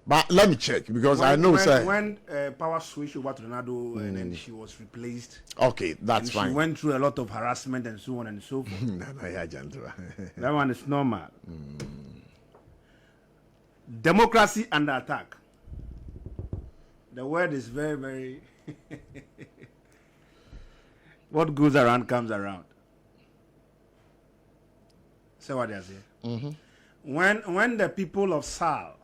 But let me check because I know, sir. When power switched over to Ronaldo and then she was replaced. Okay, that's fine. She went through a lot of harassment and so on and so forth. That one is normal. Democracy under attack. The word is very, very. What goes around comes around. See what they say. When the people of Sal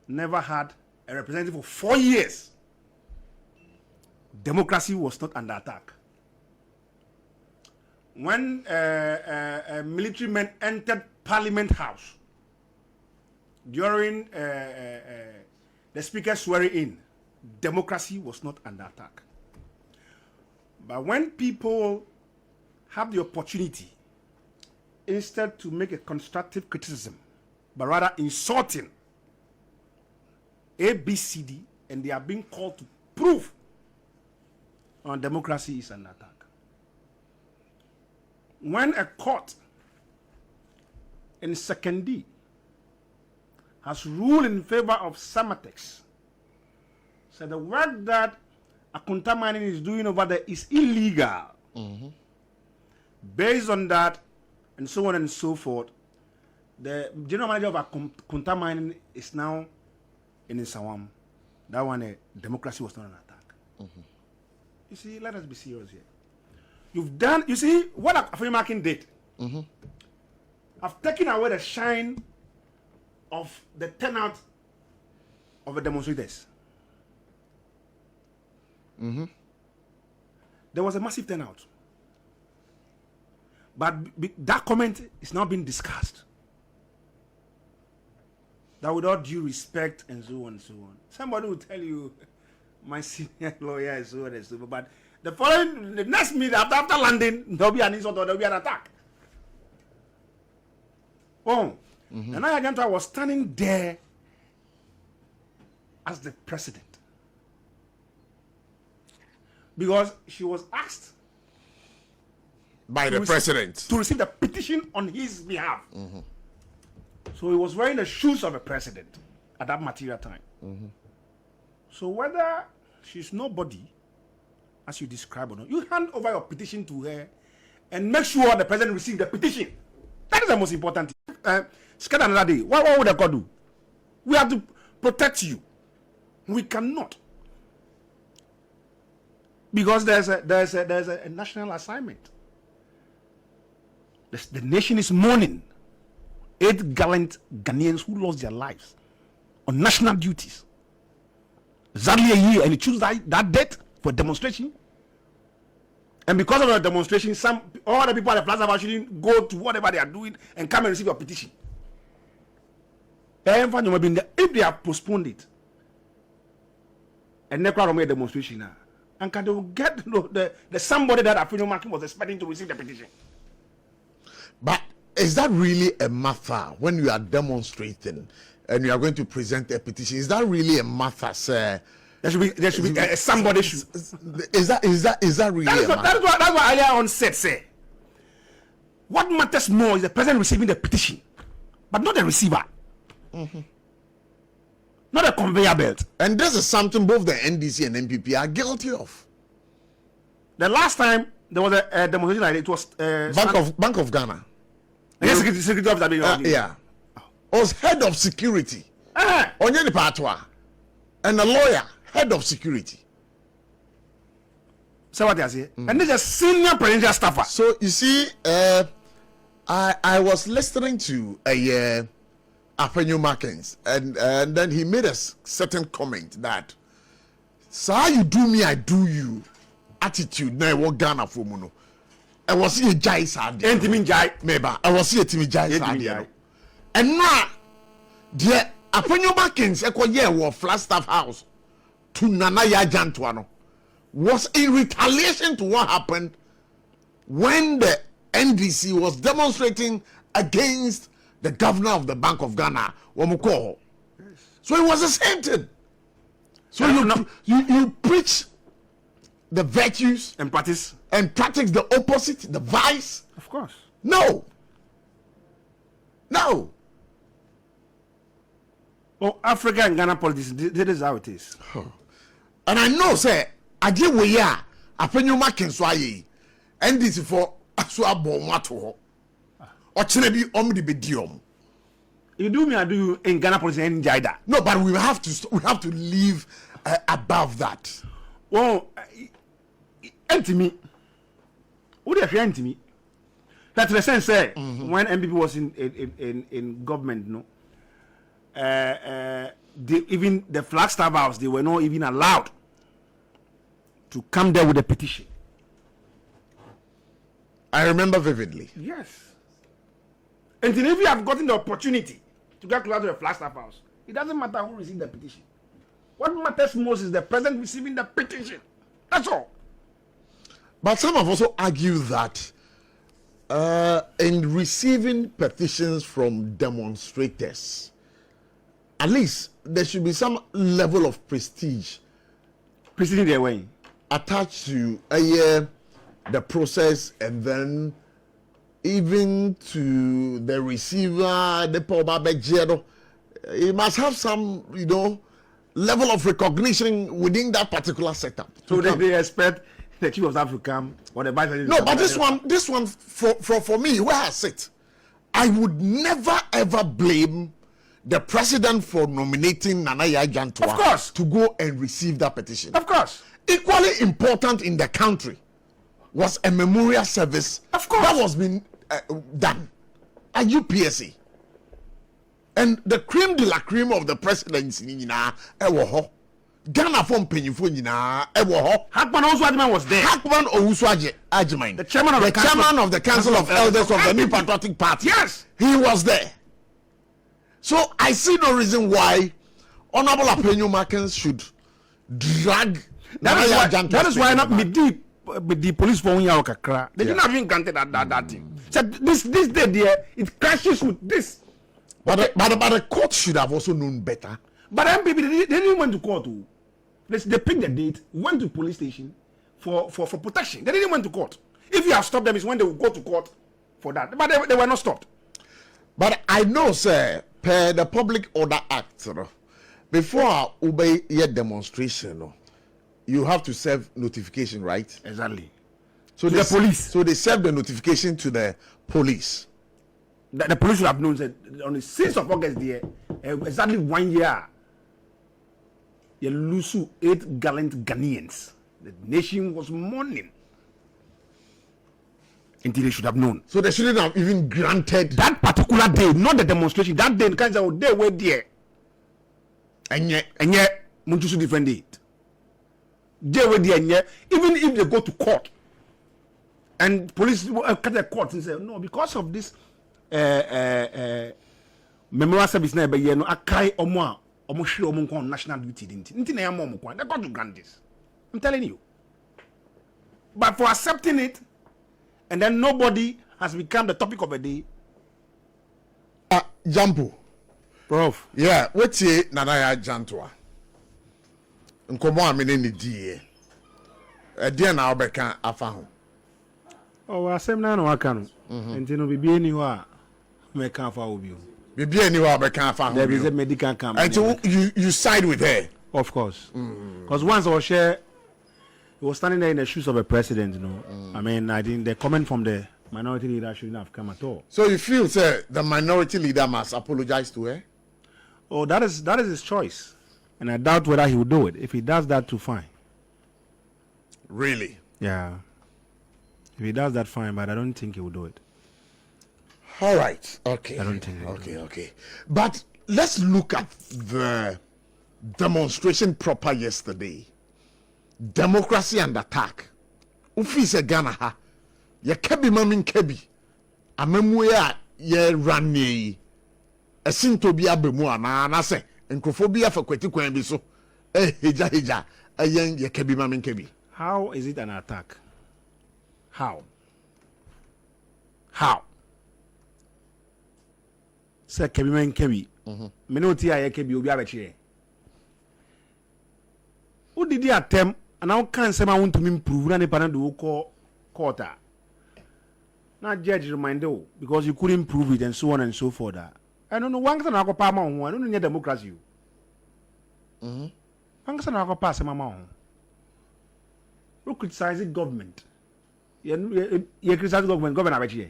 never had a representative for 4 years, democracy was not under attack. When military men entered Parliament House during the speaker swearing in, democracy was not under attack. But when people have the opportunity, instead to make a constructive criticism, but rather insulting ABCD, and they are being called to prove on democracy is an attack. When a court in Second has ruled in favor of Samatex, so the work that Akunta Mining is doing over there is illegal. Based on that, and so on and so forth, the general manager of Akunta Mining is now in Sawam. That one, democracy was not an attack. You see, let us be serious here. You've done, you see, what Afenimakin did. I've taken away the shine of the turnout of the demonstrators. There was a massive turnout. But that comment is now being discussed. That with all due respect and so on and so on. Somebody will tell you, my senior lawyer is so on and so on. But the next minute after landing, there'll be an insult or there'll be an attack. Oh, the Naya Janta was standing there as the president. Because she was asked by the president to receive the petition on his behalf. So he was wearing the shoes of a president at that material time. So whether she's nobody, as you describe or not, you hand over your petition to her and make sure the president receives the petition. That is the most important thing. Scared another day. What would the God do? We have to protect you. We cannot. Because there's a national assignment. The nation is mourning 8 gallant Ghanaians who lost their lives on national duties. Exactly a year, and he chose that date for demonstration. And because of the demonstration, all the people at the plaza shouldn't go to whatever they are doing and come and receive your petition. If they have postponed it, and never made a demonstration now, and can they get the somebody that Afenyo Markin was expecting to receive the petition? But is that really a matter when you are demonstrating and you are going to present a petition? Is that really a matter, sir? There should be somebody. Is that really? That's what earlier on said. Say, what matters more is the president receiving the petition, but not the receiver. Not a conveyor belt. And this is something both the NDC and NPP are guilty of. The last time there was a demonstration like it was Bank of Ghana. Yes, security officer. Yeah. Was head of security. Onyeni Patwa. And a lawyer, head of security. So what they say? And this is a senior presidential staffer. So you see, I was listening to a Afenyo Markins, and then he made a certain comment that, "Sir, you do me, I do you." Attitude na what Ghana for mono. I was see a jai sad. Entimin jai. Meba. I was see a timi jai sad. And now, the Afenyo Markins ekwo Flagstaff House to Nana Yajantuano was in retaliation to what happened when the NDC was demonstrating against the governor of the Bank of Ghana, Wamuko. So it was the same thing. So you preach the virtues and practice the opposite, the vice. Of course. No. Oh, Africa and Ghana politics, this is how it is. And I know, say, I did we are. I pen you marking so I and this for Aswabo Mato or Chinebi Omdi Bedium. You do me, I do you in Ghana politics and Jida. No, but we have to live above that. Well, empty me. What do you empty me? That's the sense, say, when MPP was in government, no. Even the Flagstaff House, they were not even allowed to come there with a petition. I remember vividly. Yes. And then if you have gotten the opportunity to get closer to the Flagstaff House, it doesn't matter who received the petition. What matters most is the president receiving the petition. That's all. But some have also argued that in receiving petitions from demonstrators, at least there should be some level of prestige Preceding their way. attached to the process, and then even to the receiver, the power. It must have some, level of recognition within that particular setup. So they expect the chief of staff to come or the vice president. No, but this one for me, where I sit, I would never ever blame the president for nominating Nana Yajantua, of course, to go and receive that petition. Of course. Equally important in the country was a memorial service, of course, that was being done at UPSC. And the cream de la cream of the presidency, Ghana from Penyufo, Hackman Owusu was there. Hackman Owusu Ajiman, the chairman of the Council of Elders of the New Patriotic Party. Yes, he was there. So I see no reason why Honorable Apenyo Markins should drag. That is why not with the police for Kakra. They did not even granted that thing. So this day there, it crashes with this. But the court should have also known better. But MPP, they didn't went to court. They picked the date, went to police station for protection. They didn't went to court. If you have stopped them, it's when they will go to court for that. But they were not stopped. But I know, sir, per the Public Order Act, before obey your demonstration, you have to serve notification, right? Exactly. So the police. So they serve the notification to the police. The police should have known that on the 6th of August, there, exactly 1 year, you lose 8 gallant Ghanaians. The nation was mourning. Until they should have known. So they shouldn't have even granted that particular day, not the demonstration. That day, kind of they were there. And yet, Munchusu defended it. They were there, and yet, even if they go to court, and police cut the court and say, no, because of this memorial service, I carry Omo on national duty. They got to grant this. I'm telling you. But for accepting it, and then nobody has become the topic of the day. Jampo. Prof. Yeah, what's it, Nanaya Jantua? Nkomo amene ni die. Dia na obeka afa ho. Oh, asem na no aka no. Enti no bibie ni ho a meka afa obi. Bibie ni ho obeka afa ho. There is a medical camp. And so you side with her. Of course. Because once I was share, he was standing there in the shoes of a president, I mean, I think the comment from the minority leader shouldn't have come at all. So you feel, sir, the minority leader must apologize to her? Oh, that is his choice. And I doubt whether he will do it. If he does that, too, fine. Really? Yeah. If he does that, fine, but I don't think he will do it. All right. Okay. I don't think he will do it. Okay. But let's look at the demonstration proper yesterday. Democracy under attack. Ufi se Ghana ha. Ye kebi mamin kebi. Amemwe a ye ranne. Esinto bi abemu ana na se nkrofo bi afakwati kwan bi so. Heja. Ayen ye kebi mamin kebi. How is it an attack? How? Say kebi man kebi. Me no ti aye kebi obi abeche. Who did he attempt? And how can someone want to improve and the do court? Now judge remind because you couldn't prove it and so on and so forth. I don't know one can I go palm on one, I don't need democracy. Ankasa na pass mama ho. We criticize government. You criticize government abechi.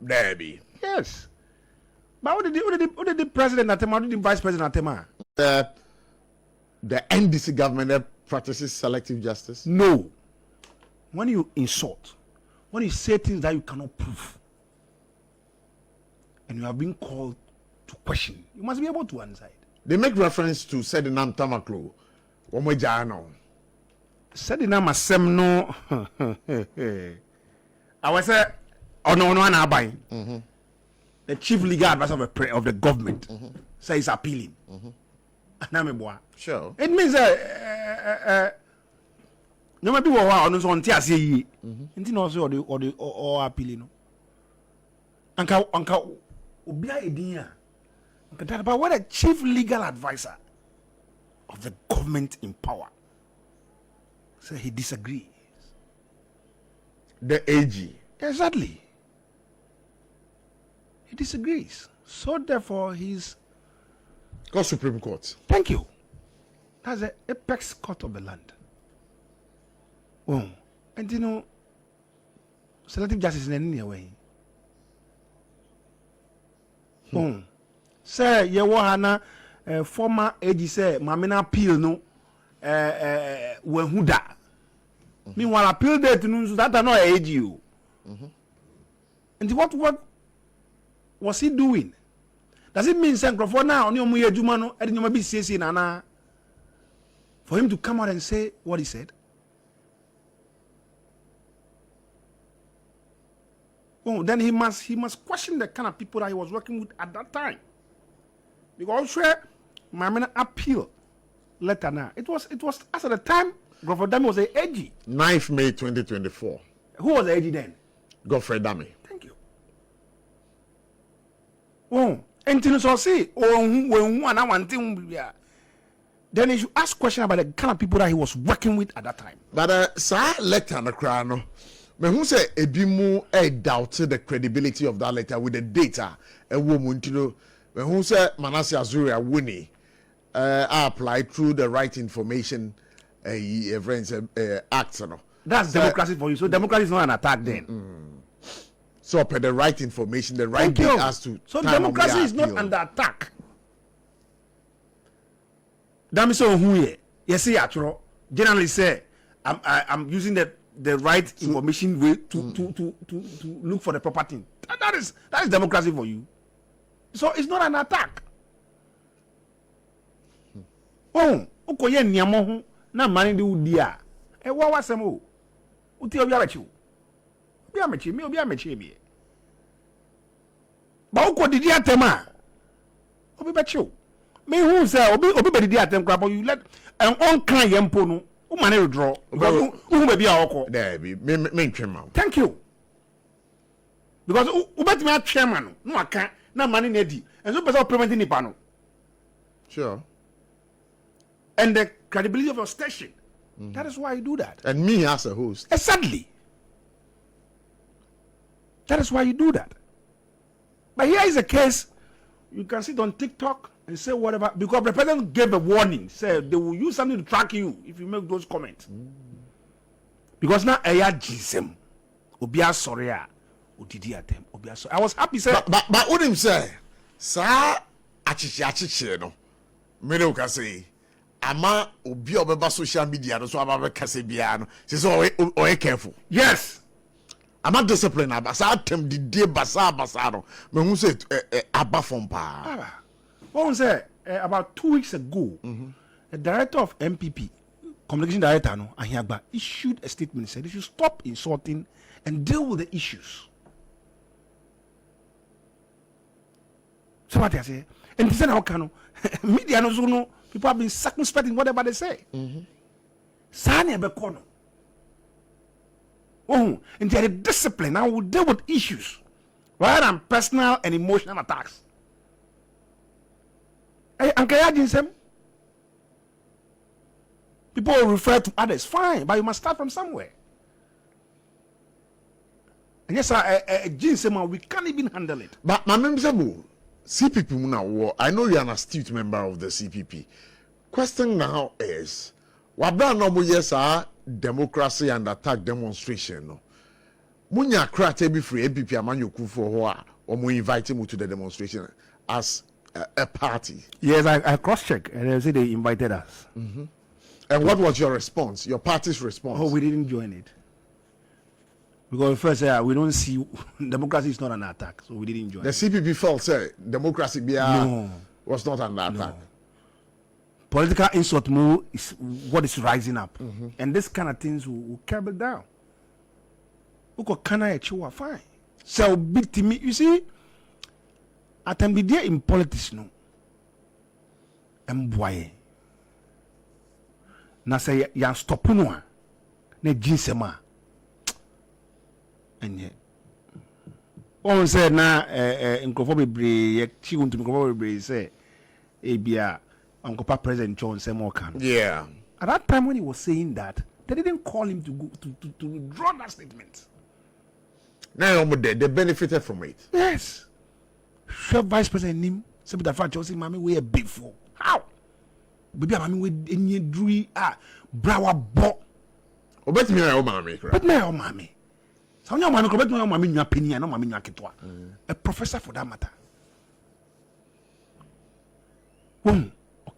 Debbie. Yes. But what did the president atema, what did the vice president atema? The NDC government that practices selective justice? No. When you insult, when you say things that you cannot prove, and you have been called to question, you must be able to answer it. They make reference to Sedinam Tamaklo. Omejano. Sedinam Asem no. I was say, oh no, the chief legal advisor of the government says he's appealing. Sure. It means no matter what on on tia say no so or appealing. Anka obia edin a. But what a chief legal advisor of the government in power. So he disagrees. The AG. Exactly. He disagrees. So therefore he's Go Supreme Court. Thank you. That's the apex court of the land. Oh. And you know, selective justice in any way. Oh. Say ye hana former AG say mamina appeal no when who da. Meanwhile appeal date no that are not AG you. And what was he doing? Does it mean Sankrofo now only omu yejuma no e nyoma bi siesie na for him to come out and say what he said? Oh, then he must question the kind of people that he was working with at that time. Because sure, my appeal letter now. It was as at the time Godfrey Dami was a AG. 9th May 2024. Who was the AG then? Godfrey Dami. Thank you. Oh, and to say, then he should ask questions about the kind of people that he was working with at that time. But sir, letter na krano. Me who say ebimu doubted the credibility of that letter with the data and woman to know. Me who say Manasseh Azuria Wuni applied through the right information act. That's democracy for you. So democracy is not an attack then. So per the right information, the right date has to. So democracy is not under attack. That means so who here? Yes, see, actually, generally say I'm using the right information way to look for the proper thing. That is democracy for you. So it's not an attack. Oh, okoye niamo ho na mani de udia. E wa wasem o. Uti obi abechi. Obi amechi, me obi amechi bi. Ba uko didi atema. Obi bechi. Me who say obi be didi atem kra but you let an on kan yempo no. O mani withdraw. Because who be bia okọ. There be me ntwema. Thank you. Because who bet me a chairman no aka na mani na di. And so person preventing nipa no. Sure. And the credibility of your station. That is why you do that. And me as a host. Exactly. That is why you do that. But here is a case, you can sit on TikTok and say whatever, because the president gave a warning, said they will use something to track you if you make those comments. Because now Eya Jisem, Obia Soria, Udidi Atem, Obia Soria. I was happy, sir. But what him say, sir, achichi no, me can say. Ama obi obeba social media no so aba kase bia no say so o careful. Yes. Ama discipline aba sa atem didie basa no me hu say aba from pa. What was say about 2 weeks ago, the director of MPP, communication director no Ahiagba, issued a statement said they should stop insulting and deal with the issues. So what I say, and this is how can media no so no people have been circumspect in whatever they say. Sani bekono. Oh, and they are discipline. Now will deal with issues rather than personal and emotional attacks. People will refer to others, fine, but you must start from somewhere. And yes, we can't even handle it. But my member CPP now, I know you're an astute member of the CPP. question now is, wabra no mo yes democracy and attack demonstration no. Munya krate be free APP amanyoku for ho a omo invite mu to the demonstration as a party. Yes, I cross-check and they say they invited us. Mm-hmm. And what was your response? Your party's response? Oh, we didn't join it. Because first, we don't see democracy is not an attack, so we didn't join. The CPP felt say democracy was not an attack. No. Political insult move is what is rising up, and this kind of things will cable down. Fine. So big to me, you see, I can be there in politics, no. Mboye. Na say ya stop no na ginsema. Enye. On say na nkofo bebre ye chi untu nkofo bebre say ebia Uncle President John Semokan. Yeah. At that time when he was saying that, they didn't call him to go to withdraw that statement. Now they benefited from it. Yes. Chef Vice President Nim, said that fact Chelsea Mammy we a big fool. How? Baby Mammy we any drui brawa bo. Obet me o mammy. But me o mammy. Some young man bet me o mammy nya penny no mammy nya ketwa. A professor for that matter.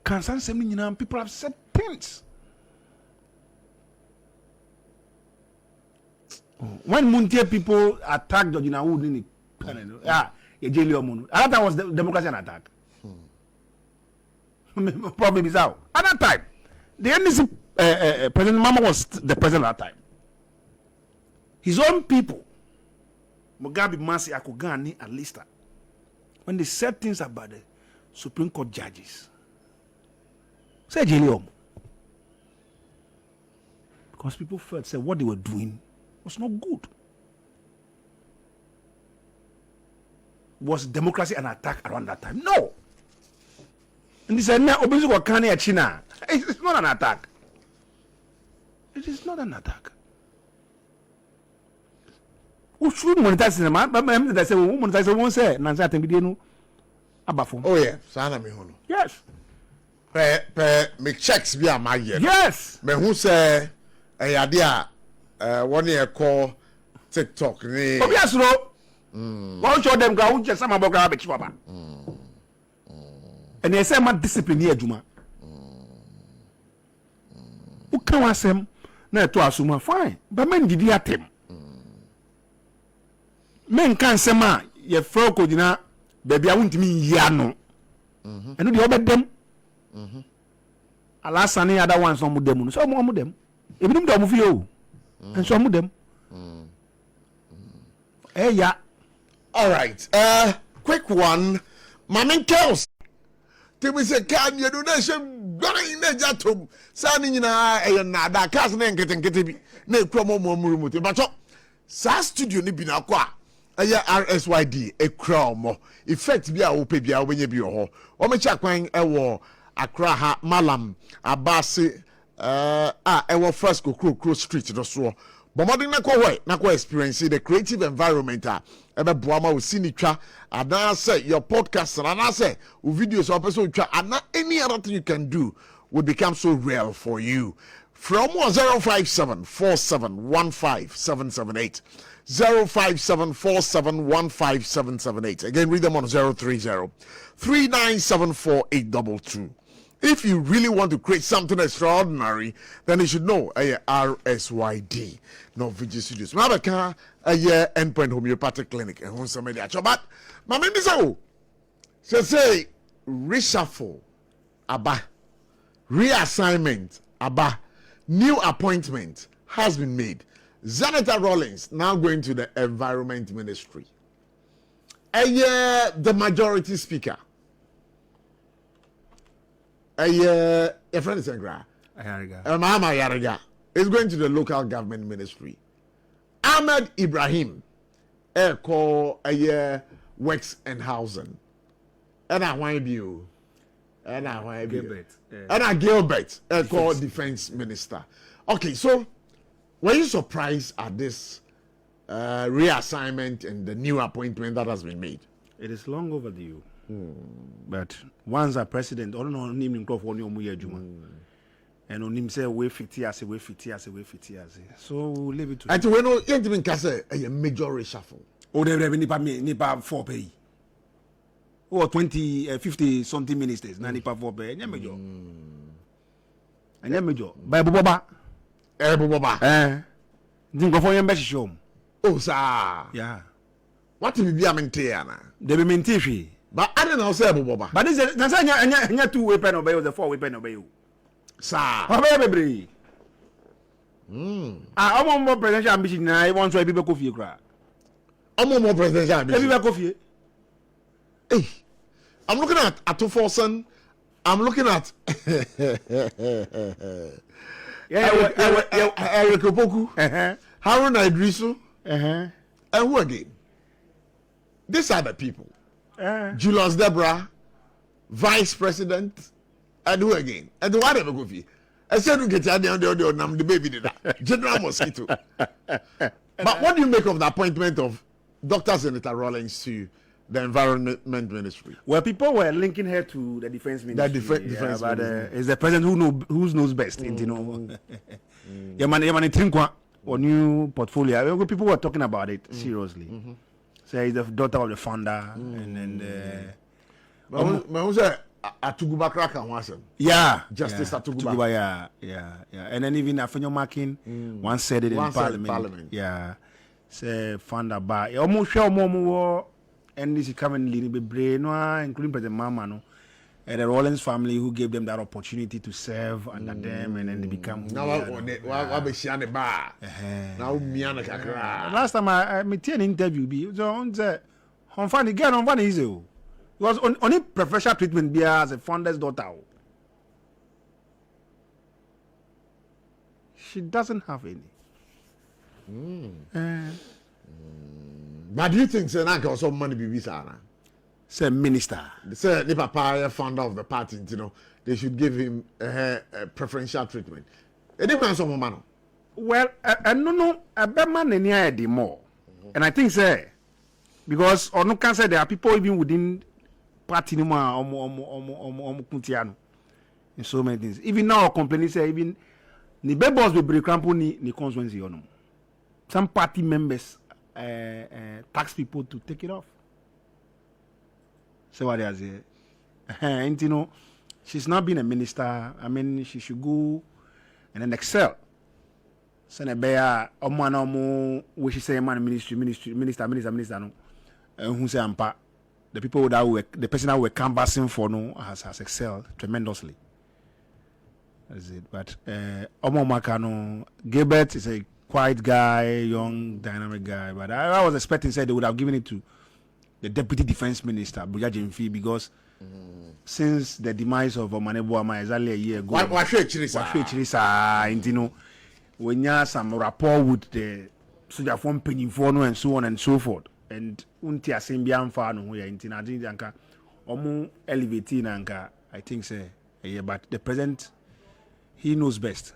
Cancer seminar people have said things. When Muntia people attacked Georgina Wood in the that was the democracy an attack. Problem is out. At that time, the NDC President Mama was the president at that time. His own people, Mugabe, Masi, Akugani, and Lista, when they said things about the Supreme Court judges, say Jelium. Because people felt say what they were doing was not good. Was democracy an attack around that time? No. And they said, no, it's not an attack. It is not an attack. Who should monetize cinema? But I say, who monetize won't say, Nanza Tembidiano Abafo. Oh, yeah, Sana Mihono. Yes. Me checks be a my year. Yes. Me who say, a idea, 1 year call TikTok. Oh, yes, no. One show them go just some about garbage papa. And they say man discipline here Juma. Who can was him na to asuma fine. But men did at him. Men can say ma ye fro ko dina baby I want me ya no. And the other them. Alasani other ones some them. So mo them. Even them do you. And some of them. Eh yeah. All right. Quick one. Mamin Kels. Tell say can you do that? Going na jatum. Sani na na da kas na nkete bi. Na ekromo mo murumuti. But sa studio ni bi na kwa. Aya RSYD ekromo. Effect bi a wo pe bi a wo benye bi ho. O me cha kwan ewo Accra ha Malam Abasi ewo first Kro street do so. Bomodin na ko experience the creative environment ebe boama o sinitwa ana say your podcast ana say o videos o person twa ana any other thing you can do will become so real for you. From 05747157778 05747157778. Again, read them on 030-3974-822. If you really want to create something extraordinary, then you should know RSYD, no Vigi Studios. Mabaka a year endpoint homeopathic clinic and home somebody at your but my name is say reshuffle Abba, reassignment Abba, new appointment has been made. Zanetta Rollins now going to the Environment Ministry. A year the majority speaker. A friend is Mama Yariga is going to the local government ministry. Ahmed Ibrahim call a year works and housing. And I want you. And I Gilbert call defense minister. Okay, so were you surprised at this reassignment and the new appointment that has been made? It is long overdue. But once a president, I don't know him in Crawford on your Juma. And on him say we 50 years, we 50 years, we 50 years. So we'll leave it to and we know yet even case a major reshuffle. Oh, they have nipa 4 pay. Or 20, 50 something ministers, na nipa 4 pay. And major. By Boba. Boba. Didn't go for your best show. Oh, sir. Yeah. What will be a maintainer? They be maintain. But I don't know, sir, Boba. But this is Nasanya 2 weapon obey or the 4 weapon obey you. Sir. How baby? I want more presidential ambition. I want to be a coffee crack. I'm more presidential ambition. Every coffee. Hey, I'm looking at Atuforson. I'm looking at Eric Opoku, Haruna Idrisu, and who again? These are the people. Julius Debra, Vice President, and who again? And the whatever coffee. I said we get the baby did that. General Mosquito. But what do you make of the appointment of Dr. Senator Rawlings to the Environment Ministry? Well, people were linking her to the Defense Ministry. Defense but Ministry. It's the president who knows best. You know, yeah, man, think or new portfolio. People were talking about it seriously. So he's the daughter of the founder, and who's that? Atuguba Kraka Wasem. Yeah, Justice Atuguba. Yeah. And then even Afenyo Makin once said it in Parliament. Yeah, say founder by almost sure more. And this is coming leading be brain, including President Mama, no, and the Rawlings family who gave them that opportunity to serve under them, and then they become. Now be shane bar. Now miana kakra. Last time I met an interview, be so on the on funny girl on funny easy. It was only professional treatment be as a founder's daughter. She doesn't have any. But do you think Senaka also money be visa? Say minister. Say the papa founder of the party, you know, they should give him a preferential treatment. It depends on man. Well, I no, a better man than the more. And I think say because or no can say there are people even within party no in so many things. Even now complaining say even the boss will break crampo ni constituency on. Some party members tax people to take it off. So what they say? And you know, she's not been a minister. I mean, she should go and then excel. So bear omo we should say man minister no. Who say ampa the people that were the person that were canvassing for no has excelled tremendously. That's it. But omo Makano Gilbert is a quiet guy, young, dynamic guy. But I was expecting say they would have given it to the Deputy Defense Minister, Buja Jemfi, because since the demise of Omanebo exactly a year ago, when you have some rapport with the soldier from Peninfono and so on and so forth, and unti asembian fa no ya intina dinka omu elevating anka I think say yeah, but the president he knows best.